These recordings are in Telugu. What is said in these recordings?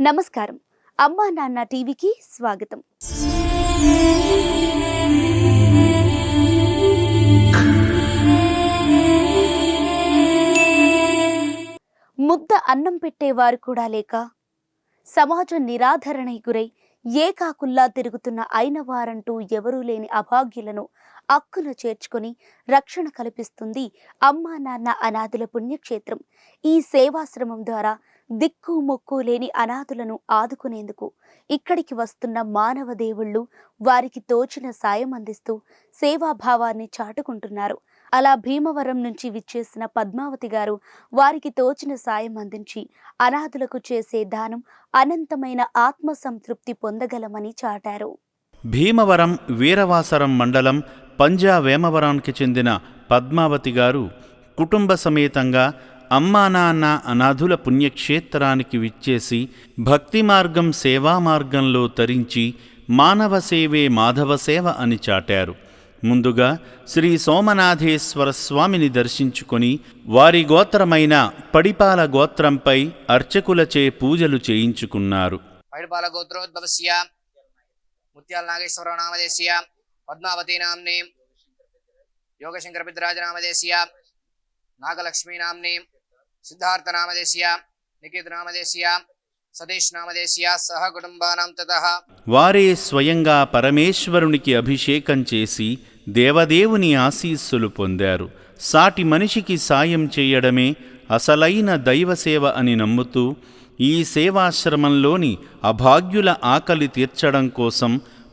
నమస్కారం. అమ్మా నాన్న టీవీకి స్వాగతం. ముద్ద అన్నం పెట్టేవారు కూడా లేక సమాజం నిరాధరణై గురై ఏకాకుల్లా తిరుగుతున్న అయినవారంటూ ఎవరూ లేని అభాగ్యులను అక్కున చేర్చుకొని రక్షణ కల్పిస్తుంది అమ్మా నాన్న అనాథుల పుణ్యక్షేత్రం. ఈ సేవాశ్రమం ద్వారా దిక్కు మొక్కు లేని అనాథులను ఆదుకునేందుకు ఇక్కడికి వస్తున్న మానవ దేవుళ్ళు వారికి తోచిన సాయం అందిస్తూ సేవాభావాన్ని చాటుకుంటున్నారు. అలా భీమవరం నుంచి విచ్చేసిన పద్మావతి గారు వారికి తోచిన సాయం అందించి అనాథులకు చేసే దానం అనంతమైన ఆత్మ సంతృప్తి పొందగలమని చాటారు. భీమవరం వీరవాసరం మండలం పంజా వేమవరానికి చెందిన పద్మావతి గారు కుటుంబ సమేతంగా అమ్మా నాన్న అనాథుల పుణ్యక్షేత్రానికి విచ్చేసి భక్తి మార్గం సేవా మార్గంలో తరించి మానవ సేవే మాధవ సేవ అని చాటారు. ముందుగా శ్రీ సోమనాథేశ్వర స్వామిని దర్శించుకొని వారి గోత్రమైన పడిపాల గోత్రంపై అర్చకులచే పూజలు చేయించుకున్నారు. పడిపాల గోత్రోద్భవస్య ముత్యాల నాగేశ్వర నామదేశ్య పద్మావతి నామ్నే యోగశంకర పిద్రాజ నామదేశ్య నాగలక్ష్మీ నామ్నే సిద్ధార్థ నామదేశ్య నికేత్ నామదేశ్య సతీష్ నామదేశ్య సహ కుటుంబానాం తతః. వారే స్వయంగా పరమేశ్వరునికి అభిషేకం చేసి దేవదేవుని ఆశీస్సులు పొందారు. సాటి మనిషికి సాయం చేయడమే అసలైన దైవసేవ అని నమ్ముతూ ఈ సేవాశ్రమంలోని అభాగ్యుల ఆకలి తీర్చడం కోసం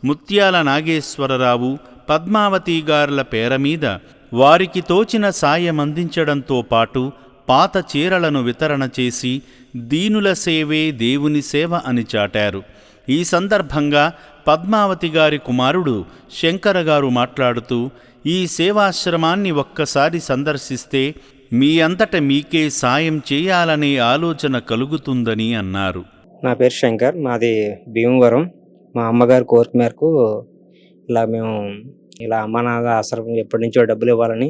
ముత్యాల నాగేశ్వరరావు పద్మావతి గారుల పేర మీద వారికి తోచిన సాయం అందించడంతో పాటు పాత చీరలను వితరణ చేసి దీనుల సేవే దేవుని సేవ అని చాటారు. ఈ సందర్భంగా పద్మావతి గారి కుమారుడు శంకర గారు మాట్లాడుతూ ఈ సేవాశ్రమాన్ని ఒక్కసారి సందర్శిస్తే మీ అంతట మీకే సాయం చేయాలనే ఆలోచన కలుగుతుందని అన్నారు. నా పేరు శంకర్, మాది భీమవరం. మా అమ్మగారి కోరిక మేరకు మేము అమ్మనాథ ఆశ్రమం ఎప్పటి నుంచో డబ్బులు ఇవ్వాలని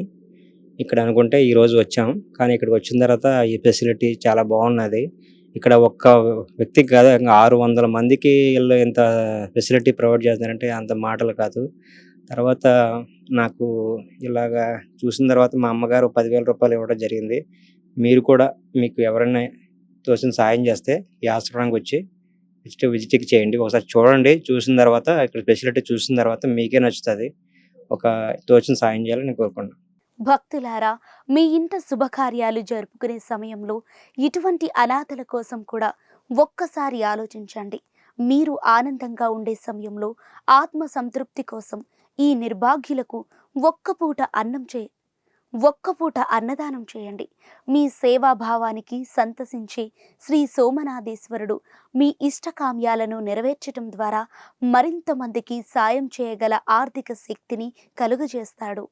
ఇక్కడ అనుకుంటే ఈరోజు వచ్చాం. కానీ ఇక్కడికి వచ్చిన తర్వాత ఈ ఫెసిలిటీ చాలా బాగున్నది. ఇక్కడ ఒక్క వ్యక్తికి కాదు, ఇంకా 600 మందికి వీళ్ళు ఇంత ఫెసిలిటీ ప్రొవైడ్ చేస్తున్నారంటే అంత మాటలు కాదు. తర్వాత నాకు ఇలాగా చూసిన తర్వాత మా అమ్మగారు 10,000 రూపాయలు ఇవ్వడం జరిగింది. మీరు కూడా మీకు ఎవరైనా తోచిన సాయం చేస్తే ఈ ఆశ్రమానికి వచ్చి విజిట్కి చేయండి. ఒకసారి చూడండి. చూసిన తర్వాత ఇక్కడ ఫెసిలిటీ చూసిన తర్వాత మీకే నచ్చుతుంది. ఒక తోచిన సాయం చేయాలని నేను కోరుకుంటున్నాను. భక్తులారా, మీ ఇంట శుభకార్యాలు జరుపుకునే సమయంలో ఇటువంటి అనాథల కోసం కూడా ఒక్కసారి ఆలోచించండి. మీరు ఆనందంగా ఉండే సమయంలో ఆత్మ సంతృప్తి కోసం ఈ నిర్భాగ్యులకు ఒక్క పూట అన్నదానం చేయండి. మీ సేవాభావానికి సంతసించే శ్రీ సోమనాథేశ్వరుడు మీ ఇష్టకామ్యాలను నెరవేర్చటం ద్వారా మరింత మందికి సాయం చేయగల ఆర్థిక శక్తిని కలుగజేస్తాడు.